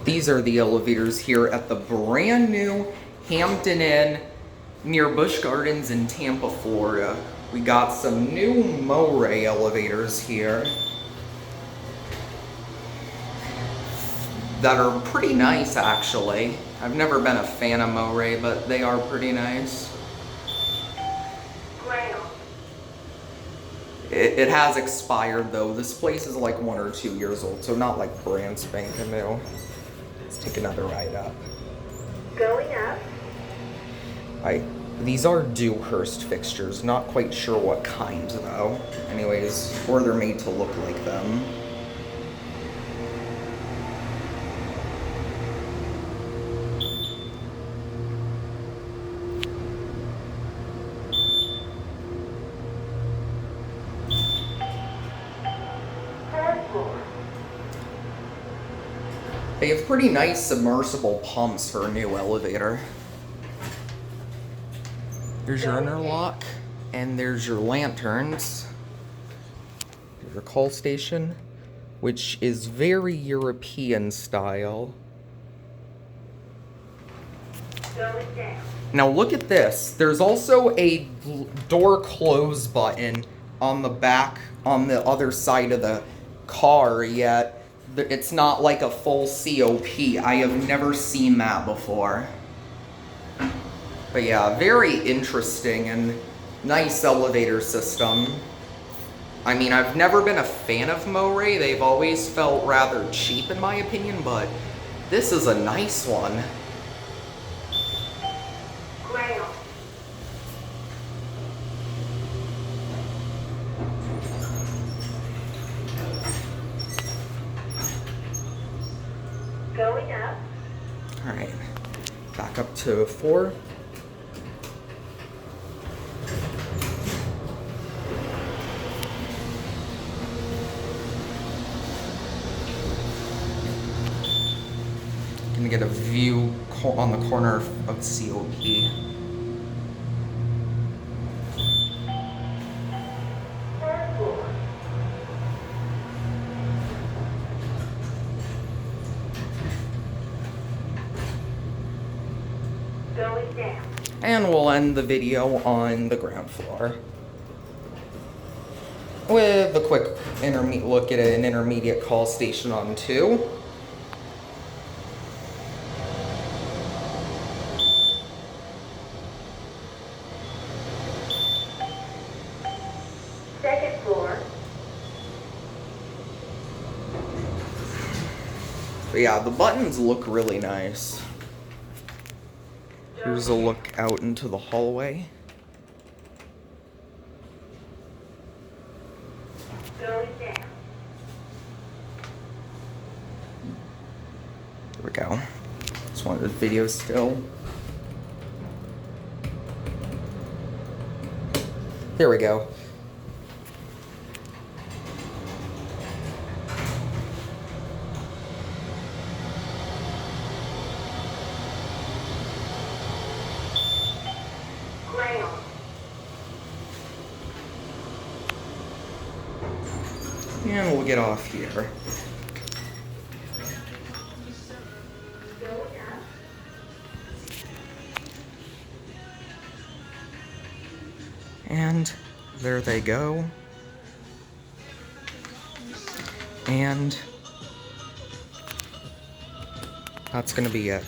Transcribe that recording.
These are the elevators here at the brand new Hampton Inn near Busch Gardens in Tampa, Florida. We got some new Mowrey elevators here that are pretty nice, actually. I've never been a fan of Mowrey, but they are pretty nice. It has expired though. This place is like 1 or 2 years old, so not like brand spanking new. Let's take another ride up. Going up. These are Dewhurst fixtures. Not quite sure what kind though. Anyways, or they're made to look like them. They have pretty nice submersible pumps for a new elevator. There's your interlock, and there's your lanterns. There's your call station, which is very European style. Now look at this. There's also a door close button on the back, on the other side of the car, yet it's not like a full COP. I have never seen that before. But yeah, very interesting and nice elevator system. I mean, I've never been a fan of Mowrey. They've always felt rather cheap in my opinion, but this is a nice one. Going up. All right, back up to 4. Gonna get a view on the corner of COP. Going down. And we'll end the video on the ground floor with a quick look at an intermediate call station on 2. Second floor. But yeah, the buttons look really nice. Here's a look out into the hallway. Going down. There we go. Just wanted the video still. There we go. And we'll get off here. And there they go. And that's gonna be it.